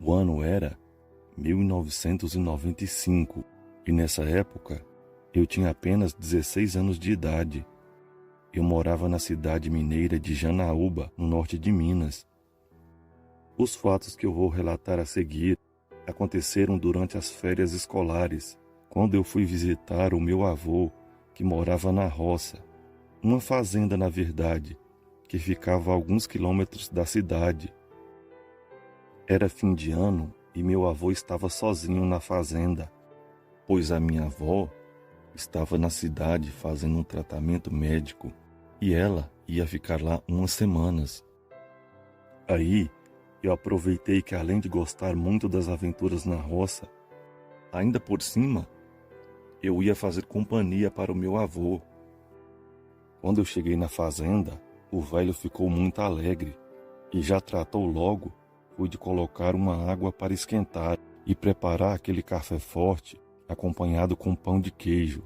O ano era 1995 e nessa época eu tinha apenas 16 anos de idade. Eu morava na cidade mineira de Janaúba, no norte de Minas. Os fatos que eu vou relatar a seguir aconteceram durante as férias escolares, quando eu fui visitar o meu avô, que morava na roça, uma fazenda na verdade, que ficava a alguns quilômetros da cidade. Era fim de ano e meu avô estava sozinho na fazenda, pois a minha avó estava na cidade fazendo um tratamento médico e ela ia ficar lá umas semanas. Aí eu aproveitei que, além de gostar muito das aventuras na roça, ainda por cima eu ia fazer companhia para o meu avô. Quando eu cheguei na fazenda, o velho ficou muito alegre e já tratou logo de colocar uma água para esquentar e preparar aquele café forte acompanhado com pão de queijo.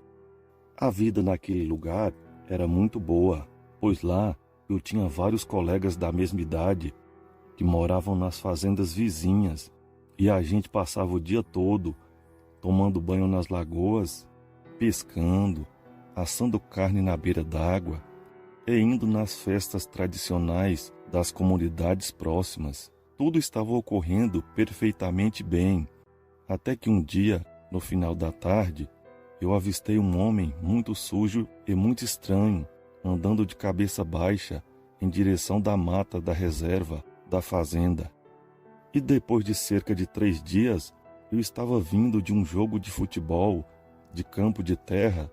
A vida naquele lugar era muito boa, pois lá eu tinha vários colegas da mesma idade que moravam nas fazendas vizinhas e a gente passava o dia todo tomando banho nas lagoas, pescando, assando carne na beira d'água e indo nas festas tradicionais das comunidades próximas. Tudo estava ocorrendo perfeitamente bem, até que um dia, no final da tarde, eu avistei um homem muito sujo e muito estranho, andando de cabeça baixa em direção da mata da reserva da fazenda. E depois de cerca de 3 dias, eu estava vindo de um jogo de futebol, de campo de terra,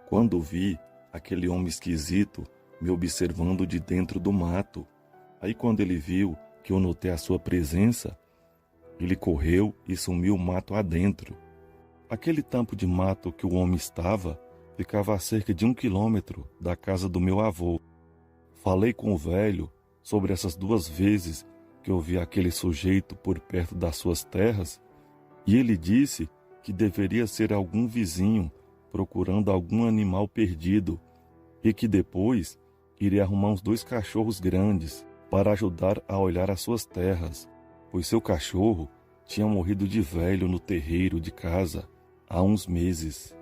quando vi aquele homem esquisito me observando de dentro do mato. Aí quando ele viu que eu notei a sua presença, ele correu e sumiu mato adentro. Aquele tampo de mato que o homem estava ficava a cerca de 1 quilômetro da casa do meu avô. Falei com o velho sobre essas 2 vezes que eu vi aquele sujeito por perto das suas terras, e ele disse que deveria ser algum vizinho procurando algum animal perdido e que depois iria arrumar uns 2 cachorros grandes para ajudar a olhar as suas terras, pois seu cachorro tinha morrido de velho no terreiro de casa há uns meses.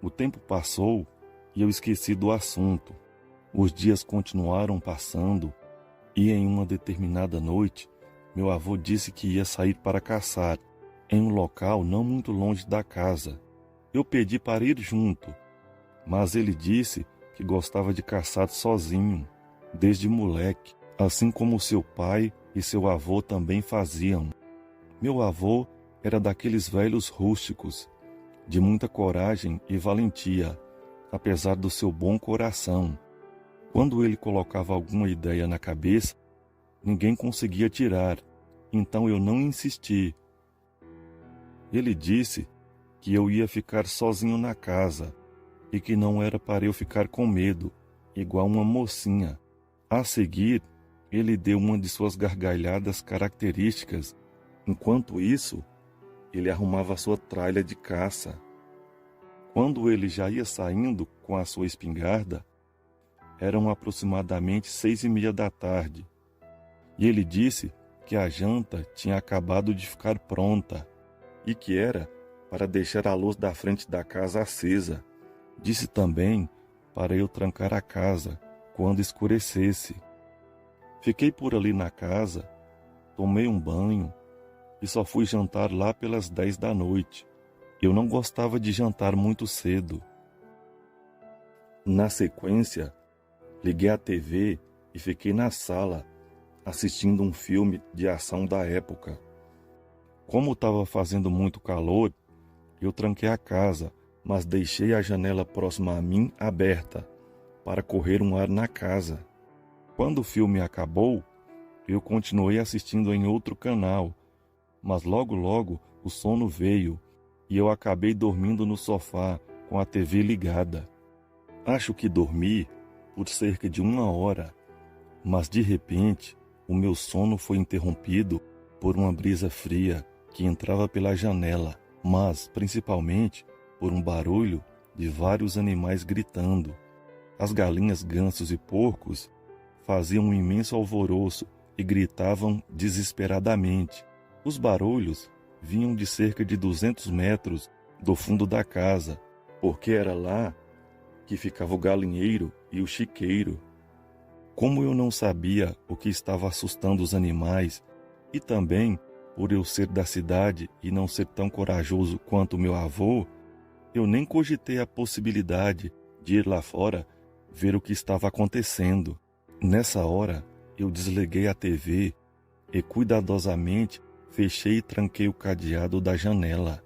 O tempo passou e eu esqueci do assunto. Os dias continuaram passando e em uma determinada noite, meu avô disse que ia sair para caçar em um local não muito longe da casa. Eu pedi para ir junto, mas ele disse que gostava de caçar sozinho, desde moleque, assim como seu pai e seu avô também faziam. Meu avô era daqueles velhos rústicos, de muita coragem e valentia, apesar do seu bom coração. Quando ele colocava alguma ideia na cabeça, ninguém conseguia tirar, então eu não insisti. Ele disse que eu ia ficar sozinho na casa e que não era para eu ficar com medo, igual uma mocinha. A seguir, ele deu uma de suas gargalhadas características. Enquanto isso, ele arrumava sua tralha de caça. Quando ele já ia saindo com a sua espingarda, eram aproximadamente 6:30 da tarde, e ele disse que a janta tinha acabado de ficar pronta e que era para deixar a luz da frente da casa acesa. Disse também para eu trancar a casa quando escurecesse. Fiquei por ali na casa, tomei um banho e só fui jantar lá pelas 10 da noite. Eu não gostava de jantar muito cedo. Na sequência, liguei a TV e fiquei na sala assistindo um filme de ação da época. Como estava fazendo muito calor, eu tranquei a casa, mas deixei a janela próxima a mim aberta para correr um ar na casa. Quando o filme acabou, eu continuei assistindo em outro canal, mas logo o sono veio e eu acabei dormindo no sofá com a TV ligada. Acho que dormi por cerca de 1 hora, mas de repente o meu sono foi interrompido por uma brisa fria que entrava pela janela, mas principalmente por um barulho de vários animais gritando. As galinhas, gansos e porcos faziam um imenso alvoroço e gritavam desesperadamente. Os barulhos vinham de cerca de 200 metros do fundo da casa, porque era lá que ficava o galinheiro e o chiqueiro. Como eu não sabia o que estava assustando os animais, e também por eu ser da cidade e não ser tão corajoso quanto meu avô, eu nem cogitei a possibilidade de ir lá fora ver o que estava acontecendo. Nessa hora, eu desliguei a TV e cuidadosamente fechei e tranquei o cadeado da janela.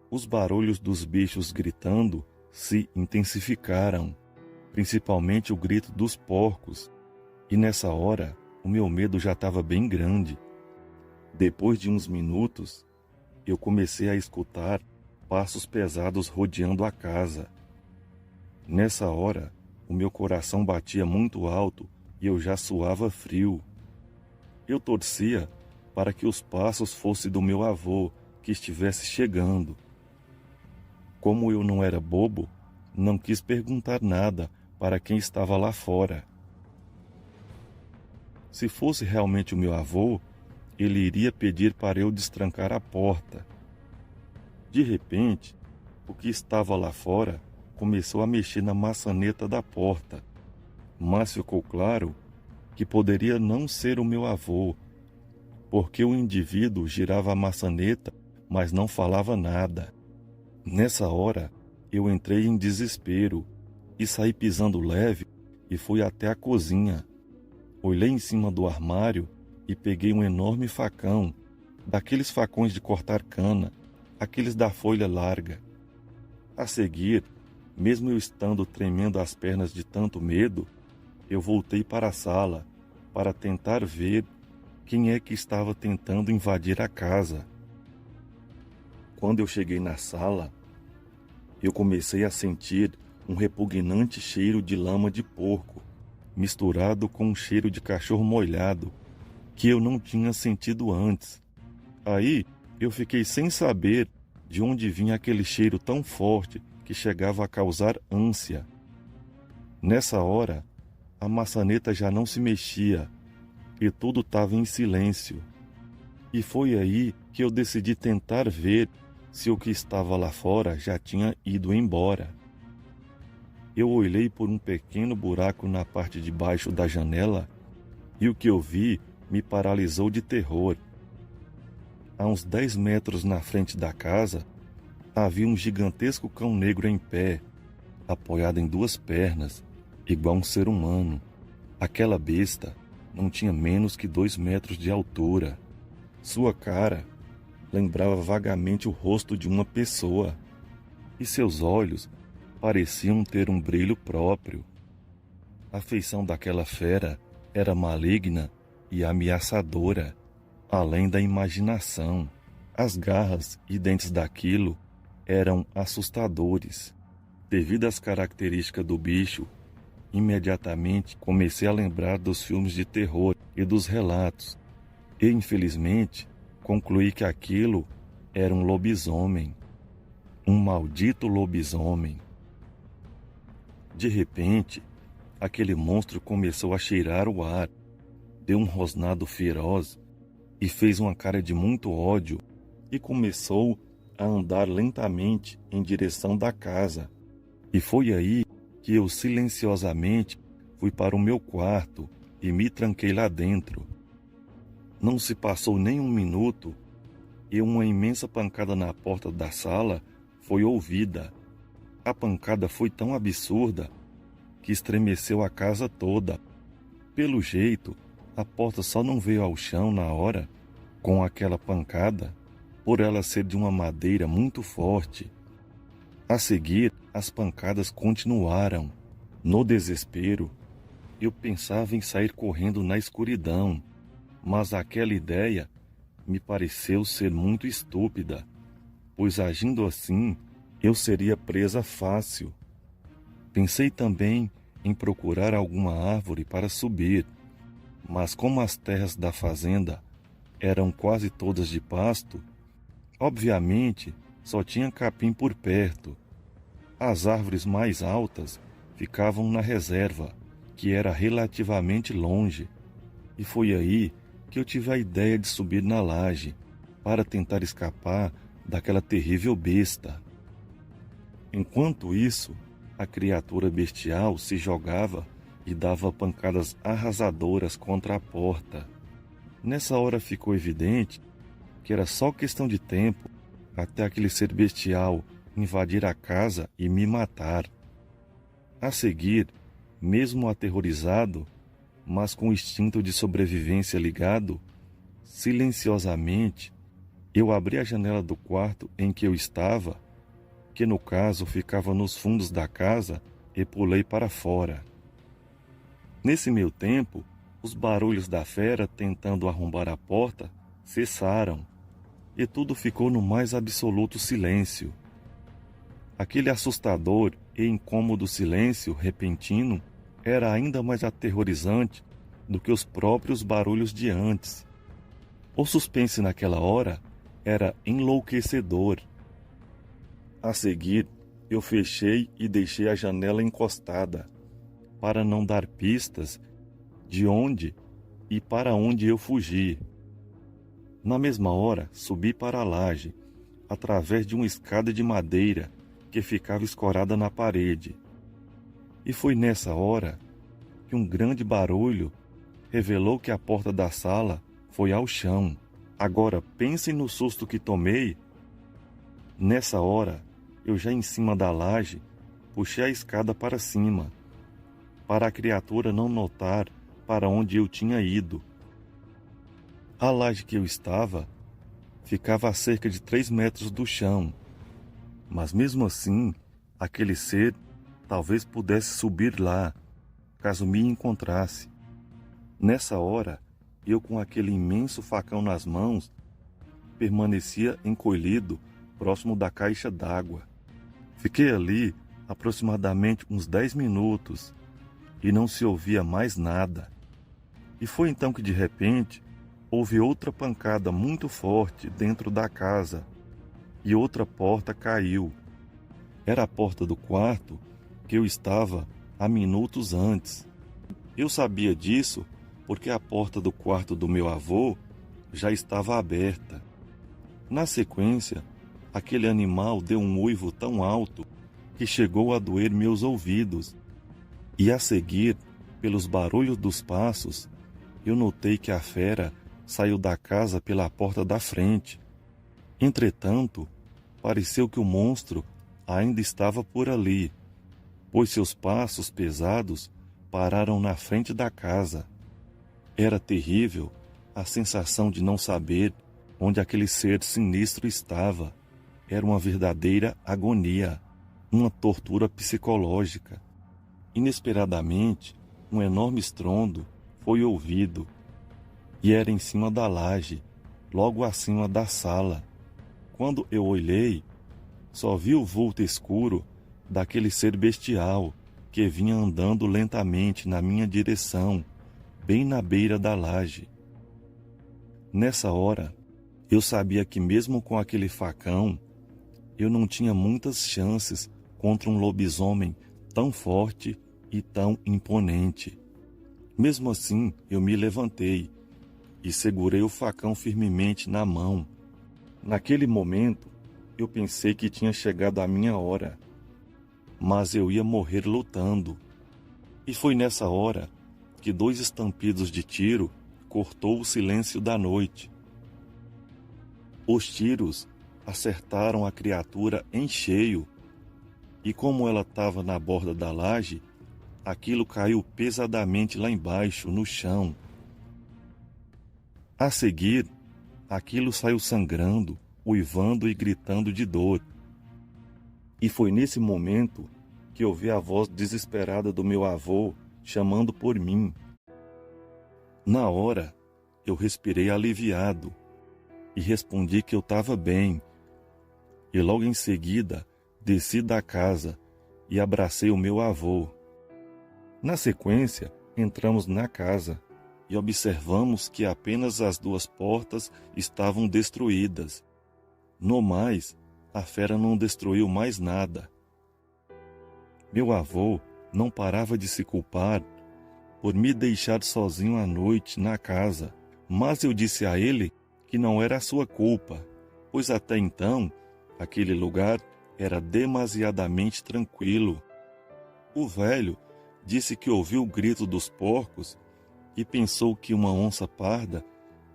Os barulhos dos bichos gritando se intensificaram, principalmente o grito dos porcos, e nessa hora o meu medo já estava bem grande. Depois de uns minutos, eu comecei a escutar passos pesados rodeando a casa. Nessa hora, o meu coração batia muito alto e eu já suava frio. Eu torcia para que os passos fossem do meu avô, que estivesse chegando. Como eu não era bobo, não quis perguntar nada para quem estava lá fora. Se fosse realmente o meu avô, ele iria pedir para eu destrancar a porta. De repente, o que estava lá fora começou a mexer na maçaneta da porta, mas ficou claro que poderia não ser o meu avô, porque o indivíduo girava a maçaneta, mas não falava nada. Nessa hora, eu entrei em desespero e saí pisando leve e fui até a cozinha. Olhei em cima do armário e peguei um enorme facão, daqueles facões de cortar cana, aqueles da folha larga. A seguir, mesmo eu estando tremendo as pernas de tanto medo, eu voltei para a sala para tentar ver quem é que estava tentando invadir a casa. Quando eu cheguei na sala, eu comecei a sentir um repugnante cheiro de lama de porco, misturado com um cheiro de cachorro molhado, que eu não tinha sentido antes. Aí, eu fiquei sem saber de onde vinha aquele cheiro tão forte que chegava a causar ânsia. Nessa hora, a maçaneta já não se mexia e tudo estava em silêncio. E foi aí que eu decidi tentar ver se o que estava lá fora já tinha ido embora. Eu olhei por um pequeno buraco na parte de baixo da janela e o que eu vi me paralisou de terror. A uns 10 metros na frente da casa, havia um gigantesco cão negro em pé, apoiado em 2 pernas, igual um ser humano. Aquela besta não tinha menos que 2 metros de altura. Sua cara lembrava vagamente o rosto de uma pessoa, e seus olhos pareciam ter um brilho próprio. A feição daquela fera era maligna e ameaçadora, além da imaginação. As garras e dentes daquilo eram assustadores. Devido às características do bicho, imediatamente comecei a lembrar dos filmes de terror e dos relatos, e infelizmente concluí que aquilo era um lobisomem. Um maldito lobisomem. De repente, aquele monstro começou a cheirar o ar, deu um rosnado feroz e fez uma cara de muito ódio e começou a andar lentamente em direção da casa. E foi aí que eu silenciosamente fui para o meu quarto e me tranquei lá dentro. Não se passou nem um minuto e uma imensa pancada na porta da sala foi ouvida. A pancada foi tão absurda que estremeceu a casa toda. Pelo jeito, a porta só não veio ao chão na hora com aquela pancada, por ela ser de uma madeira muito forte. A seguir, as pancadas continuaram. No desespero, eu pensava em sair correndo na escuridão, mas aquela ideia me pareceu ser muito estúpida, pois agindo assim, eu seria presa fácil. Pensei também em procurar alguma árvore para subir, mas como as terras da fazenda eram quase todas de pasto, obviamente só tinha capim por perto. As árvores mais altas ficavam na reserva, que era relativamente longe, e foi aí que eu tive a ideia de subir na laje para tentar escapar daquela terrível besta. Enquanto isso, a criatura bestial se jogava e dava pancadas arrasadoras contra a porta. Nessa hora ficou evidente que era só questão de tempo até aquele ser bestial invadir a casa e me matar. A seguir, mesmo aterrorizado, mas com o instinto de sobrevivência ligado, silenciosamente, eu abri a janela do quarto em que eu estava, que no caso ficava nos fundos da casa, e pulei para fora. Nesse meio tempo, os barulhos da fera tentando arrombar a porta cessaram, e tudo ficou no mais absoluto silêncio. Aquele assustador e incômodo silêncio repentino era ainda mais aterrorizante do que os próprios barulhos de antes. O suspense naquela hora era enlouquecedor. A seguir, eu fechei e deixei a janela encostada, para não dar pistas de onde e para onde eu fugi. Na mesma hora, subi para a laje, através de uma escada de madeira que ficava escorada na parede. E foi nessa hora que um grande barulho revelou que a porta da sala foi ao chão. Agora pensem no susto que tomei. Nessa hora, eu já em cima da laje, puxei a escada para cima, para a criatura não notar para onde eu tinha ido. A laje que eu estava ficava a cerca de 3 metros do chão, mas mesmo assim, aquele ser talvez pudesse subir lá, caso me encontrasse. Nessa hora, eu com aquele imenso facão nas mãos, permanecia encolhido próximo da caixa d'água. Fiquei ali aproximadamente uns 10 minutos e não se ouvia mais nada. E foi então que de repente houve outra pancada muito forte dentro da casa e outra porta caiu. Era a porta do quarto que eu estava há minutos antes. Eu sabia disso porque a porta do quarto do meu avô já estava aberta. Na sequência, aquele animal deu um uivo tão alto que chegou a doer meus ouvidos. E a seguir, pelos barulhos dos passos, eu notei que a fera saiu da casa pela porta da frente. Entretanto, pareceu que o monstro ainda estava por ali, pois seus passos pesados pararam na frente da casa. Era terrível a sensação de não saber onde aquele ser sinistro estava. Era uma verdadeira agonia, uma tortura psicológica. Inesperadamente, um enorme estrondo foi ouvido, e era em cima da laje, logo acima da sala. Quando eu olhei, só vi o vulto escuro daquele ser bestial que vinha andando lentamente na minha direção, bem na beira da laje. Nessa hora, eu sabia que mesmo com aquele facão, eu não tinha muitas chances contra um lobisomem tão forte e tão imponente. Mesmo assim, eu me levantei e segurei o facão firmemente na mão. Naquele momento, eu pensei que tinha chegado a minha hora, mas eu ia morrer lutando. E foi nessa hora que 2 estampidos de tiro cortou o silêncio da noite. Os tiros acertaram a criatura em cheio, e como ela estava na borda da laje, aquilo caiu pesadamente lá embaixo, no chão. A seguir, aquilo saiu sangrando, uivando e gritando de dor. E foi nesse momento que ouvi a voz desesperada do meu avô chamando por mim. Na hora, eu respirei aliviado e respondi que eu estava bem. E logo em seguida, desci da casa e abracei o meu avô. Na sequência, entramos na casa e observamos que apenas as 2 portas estavam destruídas. No mais, a fera não destruiu mais nada. Meu avô não parava de se culpar por me deixar sozinho à noite na casa, Mas eu disse a ele que não era a sua culpa, pois até então aquele lugar era demasiadamente tranquilo. O velho disse que ouviu o grito dos porcos e pensou que uma onça parda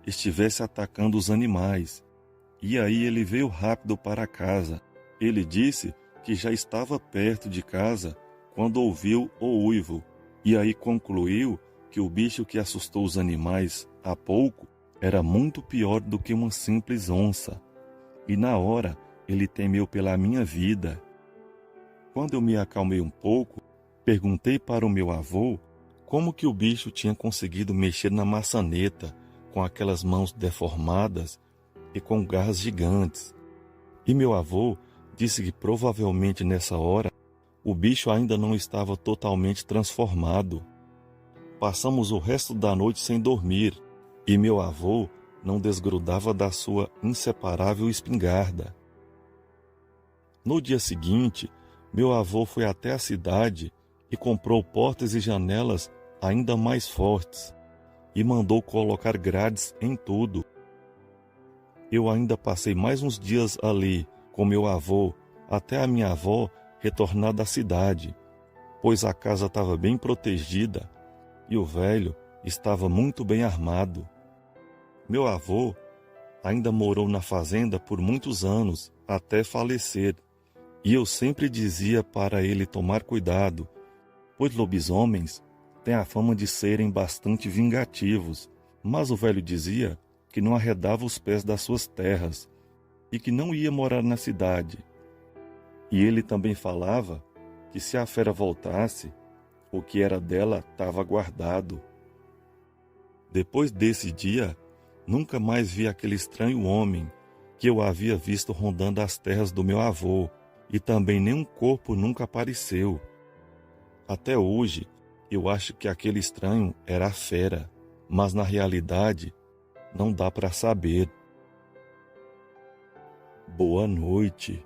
estivesse atacando os animais. E aí ele veio rápido para casa. Ele disse que já estava perto de casa quando ouviu o uivo, e aí concluiu que o bicho que assustou os animais há pouco era muito pior do que uma simples onça. E na hora ele temeu pela minha vida. Quando eu me acalmei um pouco, perguntei para o meu avô como que o bicho tinha conseguido mexer na maçaneta com aquelas mãos deformadas e com garras gigantes. E meu avô disse que provavelmente nessa hora o bicho ainda não estava totalmente transformado. Passamos o resto da noite sem dormir e meu avô não desgrudava da sua inseparável espingarda. No dia seguinte, meu avô foi até a cidade e comprou portas e janelas ainda mais fortes e mandou colocar grades em tudo. Eu ainda passei mais uns dias ali com meu avô até a minha avó retornar da cidade, pois a casa estava bem protegida e o velho estava muito bem armado. Meu avô ainda morou na fazenda por muitos anos até falecer, e eu sempre dizia para ele tomar cuidado, pois lobisomens têm a fama de serem bastante vingativos, mas o velho dizia que não arredava os pés das suas terras e que não ia morar na cidade. E ele também falava que se a fera voltasse, o que era dela estava guardado. Depois desse dia, nunca mais vi aquele estranho homem que eu havia visto rondando as terras do meu avô, e também nenhum corpo nunca apareceu. Até hoje, eu acho que aquele estranho era a fera, mas na realidade, não dá para saber. Boa noite.